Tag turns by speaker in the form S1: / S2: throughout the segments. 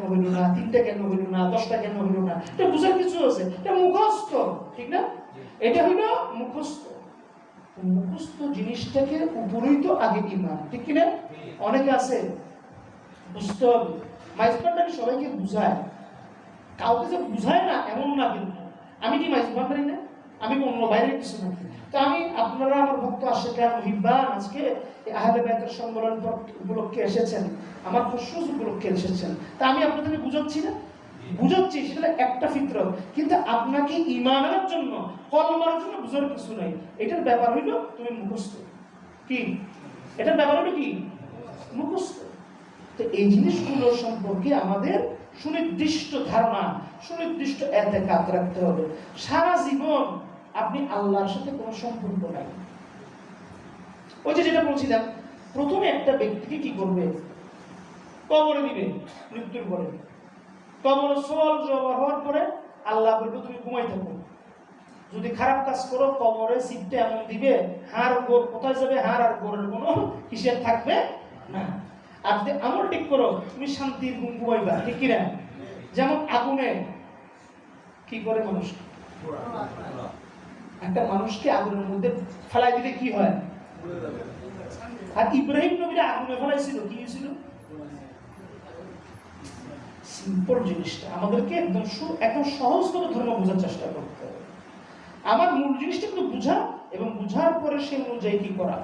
S1: কেন হইল না, 3টা কেন হইল না, 10টা কেন হইল না, এটা বুঝার কিছু আছে, এটা মুখস্থ, ঠিক না? এটা হইল মুখস্থ। মুখস্থ জিনিসটাকে উপরেই তো আগে ইমান, ঠিক কিনা? অনেকে আছে বুঝতে হবে, মাইজবান্ডারি সবাইকে বুঝায়, কাউকে যে বুঝায় না এমন না, কিন্তু আমি কি মাইজবান্ডারি না? আমি অন্য বাইরের কিছু না। তো আমি, আপনারা আমার ভক্ত আশিকান মুহিব্বান আজকে আহলে বাইতের সম্মেলন উপলক্ষে এসেছেন, আমার খুশরুজ উপলক্ষে এসেছেন, তা আমি আপনাদেরকে বুঝাচ্ছি না? বুঝাচ্ছি, সেটা একটা ফিতরত। কিন্তু আপনাকে ঈমানের জন্য, কলমার জন্য বুঝার কিছু নাই। এটার ব্যাপার হইল তুমি মুখস্থ। কি এটার ব্যাপার হইল? কি মুখস্থ। তো এই জিনিসগুলো সম্পর্কে আমাদের সুনির্দিষ্ট ধারণা, সুনির্দিষ্ট এতেকাদ রাখতে হবে। সারা জীবন আপনি আল্লাহর সাথে কোনো সম্পর্ক নাই। ওই যে যেটা বলছিলাম, প্রথমে একটা ব্যক্তিকে কি করবে? কবরে দিবে মৃত্যুর পরে। কবরে সওয়াল জবাব হওয়ার পরে আল্লাহ বলবে তুমি ঘুমাই থাকো। যদি খারাপ কাজ করো কবরে সিটটা এমন দিবে, হাড় গোড় কোথায় যাবে, হাড় আর গোড়ের কোনো হিসেব থাকবে না। আর যদি আমল ঠিক করো তুমি শান্তির ঘুম ঘুমাইবা, ঠিক কিনা? যেমন আগুনে কি করে মানুষ, একটা মানুষকে আগুনের মধ্যে ফেলাই দিলে কি হয়? আর ইব্রাহিম নবীরা আগুনে ফেলাইছিল, কি হয়েছিল? সিম্পল জিনিসটা আমাদেরকে একদম সহজ করে ধর্ম বোঝার চেষ্টা করতে হবে। আমার মূল জিনিসটা কিন্তু বুঝা, এবং বুঝার পরে সেই অনুযায়ী কি করা।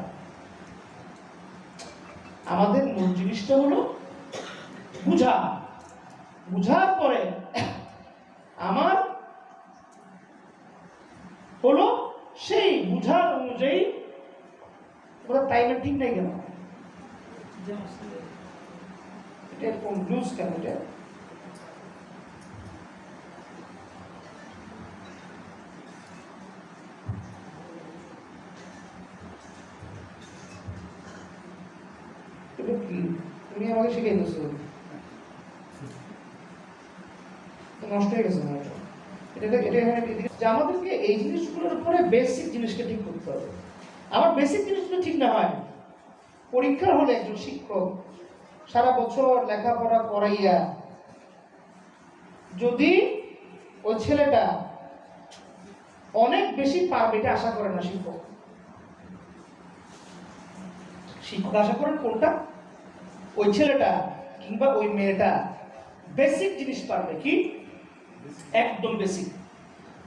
S1: আমাদের মূল জিনিসটা হলো বুঝা, বুঝার পরে আমার হলো সেই বুঝার অনুযায়ী। ওরা টাইমের ঠিক নাই কেন? এটা এরকম লুজ কেন? এটা কি তুমি আমাকে শিখাইতেছো? নষ্ট হয়ে গেছে না এটা। আমাদেরকে এই জিনিসগুলোর উপরে বেসিক জিনিসকে ঠিক করতে হবে। আমার বেসিক জিনিসগুলো ঠিক না হয়, পরীক্ষার হলে একজন শিক্ষক সারা বছর লেখাপড়া করাইয়া যদি ওই ছেলেটা অনেক বেশি পারবে, এটা আশা করে না শিক্ষক। শিক্ষক আশা করেন কোনটা? ওই ছেলেটা কিংবা ওই মেয়েটা বেসিক জিনিস পারবে। কি? একদম বেসিক।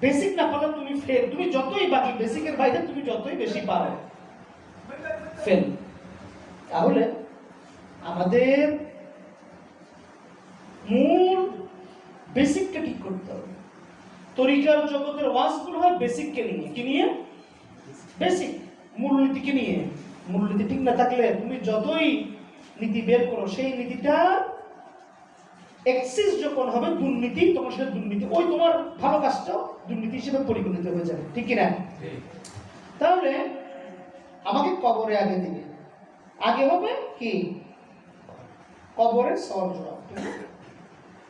S1: বেসিক না পারলে তুমি ফেল। তুমি যতই বাকি বেসিকের বাইরে তুমি যতই বেশি পারো, ফেল। তাহলে আমাদের মূল বেসিকটা ঠিক করতে হবে। তরিকার জগতের ওয়াজগুলো হয় বেসিককে নিয়ে। কি নিয়ে? বেসিক মূলনীতিকে নিয়ে। মূলনীতি ঠিক না থাকলে তুমি যতই নীতি বের করো, সেই নীতিটা এক্সিস যখন হবে দুর্নীতি, তোমার সাথে দুর্নীতি, ওই তোমার ভালো কাজটাও দুর্নীতি হিসেবে পরিগণিত হয়ে যাবে, ঠিক কিনা? তাহলে আমাকে কবরে আগে দিবে, আগে হবে কি? কবরে সওয়াল জবাব।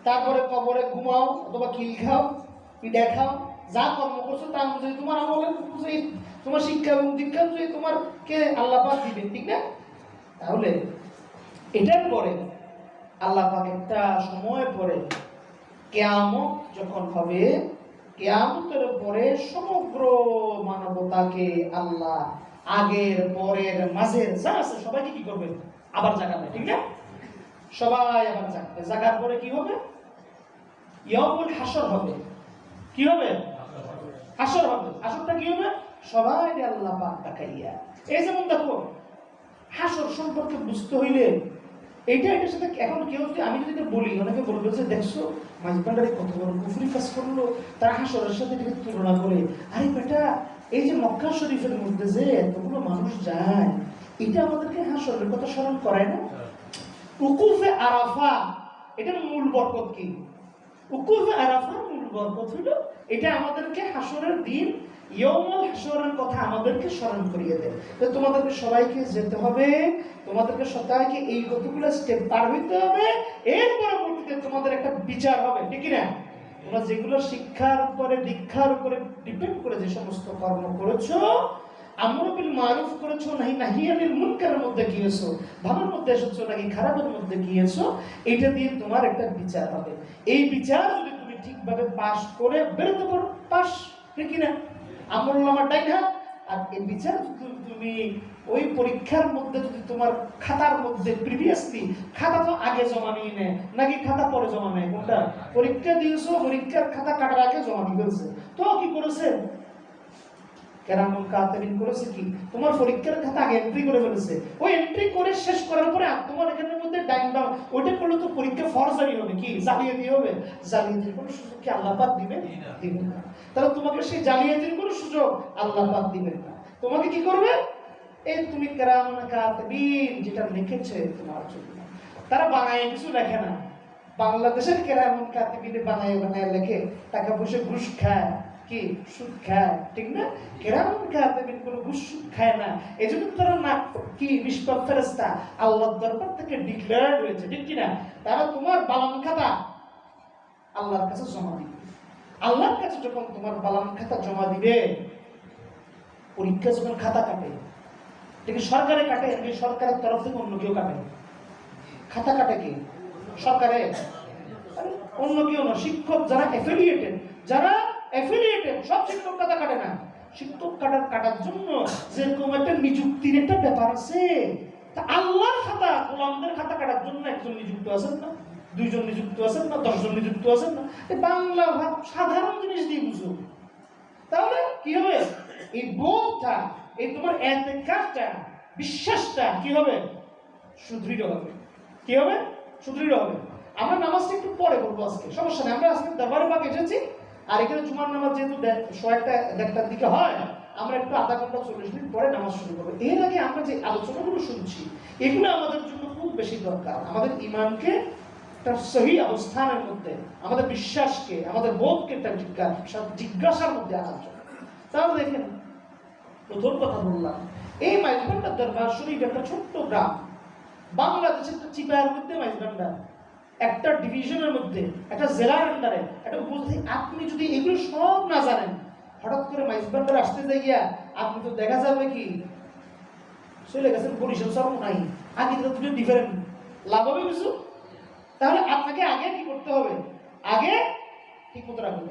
S1: তারপরে কবরে ঘুমাও অথবা কিল খাও, পিঠা খাও, যা কর্ম করছো তার অনুযায়ী তোমার আমলের অনুযায়ী, তোমার শিক্ষা এবং দীক্ষা অনুযায়ী তোমারকে আল্লাহ পাক দিবেন, ঠিক না? তাহলে এটার পরে আল্লাহ পাক একটা সময় পরে কিয়ামত যখন হবে, কিয়ামতের পরে সমগ্র মানবতাকে আল্লাহ আগের পরের মাঝের যা আছে সবাইকে কি করবে? আবার জাগাবে, ঠিক না? সবাই আবার জাগবে। জাগার পরে কি হবে? ইয়াউমুল হাসর হবে। কি হবে? হাসর হবে। হাসরটা কি হবে? সবাই আল্লাহ পাক তাকাইয়া। এই যেমন দেখো, হাসর সম্পর্কে বুঝতে হইলে এটার সাথে এখন কেউ যদি, আমি যদি বলি, অনেকে বলবে যে দেখছো মাইজবান্ডারে কত বড় কুফরি কাজ করলো, তারা হাসরের সাথে এটাকে তুলনা করে। আরে বেটা, এই যে মক্কা শরীফের মধ্যে যে এতগুলো মানুষ যায়, এটা আমাদেরকে হাসরের কথা স্মরণ করায় না? উকুফে আরাফা, এটার মূল বরকত কি? উকুফে আরাফার মূল বরকত হলো এটা আমাদেরকে হাসরের দিন, ইয়াউমুল হাসরের কথা আমাদেরকে স্মরণ করিয়ে দেয়। তো তোমাদেরকে সবাইকে যেতে হবে, তোমাদেরকে সবাইকে এই কতগুলো স্টেপ পার হইতে হবে, এর পরবর্তীতে তোমাদের একটা বিচার হবে, ঠিক না? তোমরা যেগুলো শিক্ষার উপরে, দীক্ষার উপরে ডিপেন্ড করে যে সমস্ত কর্ম করেছো, আমর বিল মারুফ করেছো নাহি নাহিয়ানিল মুনকারের মধ্যে গিয়েছো, ভালোর মধ্যে এসেছো নাকি খারাপের মধ্যে গিয়েছো, এটা দিয়ে তোমার একটা বিচার হবে। এই বিচার যদি তুমি ঠিকভাবে পাশ করে বেরোতে পারো, পাশ, ঠিক না? আমরুল নামার ডাইন হাত, আর এই বিচার তুমি ওই পরীক্ষার মধ্যে যদি তোমার খাতার মধ্যে প্রিভিয়াসলি, খাতা তো আগে জমা নিয়ে নেয় নাকি খাতা পরে জমা নেয়, কোনটা? পরীক্ষা দিয়েছো, পরীক্ষার খাতা কাটার আগে জমা দিয়ে ফেলছে, তো কি করেছে? কেরামুল কাতিবিন করেছে কি? তোমার পরীক্ষার খাতা আগে এন্ট্রি করে ফেলেছে, ওই এন্ট্রি করে শেষ করার পরে তোমার এখানের মধ্যে ডাইন বাম ওইটা করলে তো পরীক্ষা ফরজারি হবে, কি জালিয়াতি হবে? জালিয়াতির কোনো সুযোগ কি আল্লাহ পাক দিবেন? দিবেন না। তাহলে তোমাকে সেই জালিয়াতির কোনো সুযোগ আল্লাহ পাক দিবেন না। তোমাকে কি করবে? এই তুমি কেরামুল কাতিবিন যেটা লিখেছে তোমার জন্য, তারা বানায় কিছু লেখে না। বাংলাদেশের কেরামুল কাতিবিনে বানায় বানায় লেখে, টাকা পয়সা ঘুষ খায়, কি সুদ খায়, ঠিক না? কেরামুল কাতিবিন কোনো ঘুষ সুদ খায় না, এজন্য তারা না কি নিষ্পাপ ফেরেশতা আল্লাহর দরবার থেকে ডিক্লেয়ার্ড হয়েছে, ঠিক কি না? তারা তোমার বালান খাতা আল্লাহর কাছে জমা দিবে। আল্লাহর কাছে যখন তোমার বালান খাতা জমা দিবে, পরীক্ষা যখন খাতা কাটে, ঠিক সরকারে কাটে নাকি সরকারের তরফ থেকে অন্য কেউ কাটে? খাতা কাটে কি সরকারে? অন্য কেউ না, শিক্ষক যারা অ্যাফিলিয়েটেড, যারা অ্যাফিলিয়েটেড সব শিক্ষক খাতা কাটে না। শিক্ষক কাটার জন্য যেরকম একটা নিযুক্তির একটা ব্যাপার আছে, তা আল্লাহর খাতা, গোলামদের খাতা কাটার জন্য একজন নিযুক্ত আছেন না, দুইজন নিযুক্ত আছেন না, 10 জন নিযুক্ত আছেন না। বাংলা ভাব সাধারণ জিনিস দিয়ে বুঝো, তাহলে কি হবে? এই বোধটা, এই তোমার এতেকাদটা, বিশ্বাসটা কি হবে? সুদৃঢ় হবে। কি হবে? সুদৃঢ় হবে। আমরা নামাজটা একটু পরে করবো আজকে, সমস্যা নেই। আমরা আজকে দরবারে পাক এসেছি, আর এখানে জুমার নামাজ যেহেতু 1:30-1:30টার দিকে হয়, আমরা একটু আধা ঘন্টা 40 মিনিট পরে নামাজ শুরু করবো। এর আগে আমরা যে আলোচনাগুলো শুনছি, এগুলো আমাদের জন্য খুব বেশি দরকার। আমাদের ইমানকে একটা সহি অবস্থানের মধ্যে, আমাদের বিশ্বাসকে, আমাদের বোধকে একটা জিজ্ঞাসার মধ্যে আনার জন্য। তাহলে দেখেন, প্রথম কথা বললাম, এই মাইজবান্ডার দরবার শরীফ একটা ছোট্ট গ্রাম, বাংলাদেশের একটা চিপায়ের মধ্যে মাইজবান্ডার, একটা ডিভিশনের মধ্যে, একটা জেলার আন্ডারে, একটা উপজেলা। আপনি যদি এগুলো সব না জানেন, হঠাৎ করে মাইজবান্ডার আসতে যাইয়া আপনি তো দেখা যাবে কি চলে গেছেন বরিশাল সরম নাই, আগে তো দুটো ডিফারেন্ট, লাভ হবে কিছু? তাহলে আপনাকে আগে কি করতে হবে? আগে ঠিক মতো রাখুন,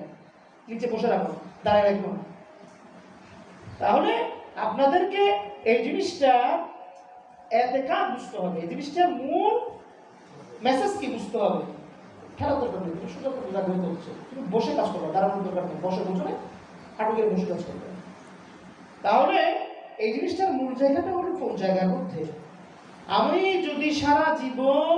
S1: নিচে বসে রাখুন, দাঁড়ায় রাখুন। তাহলে আপনাদেরকে এই জিনিসটা এতেকাদ বুঝতে হবে, এই জিনিসটার মূল মেসেজ কি বুঝতে হবে। খেলা দরকার নেই, তুমি সোজা করে বলতে হচ্ছে, তুমি বসে কাজ করবে, দাঁড়ানোর দরকার নেই, বসে বুঝবে, হাঁটু গেলে বসে কাজ করবে। তাহলে এই জিনিসটার মূল জায়গাটা হলো কোন জায়গার মধ্যে? আমি যদি সারা জীবন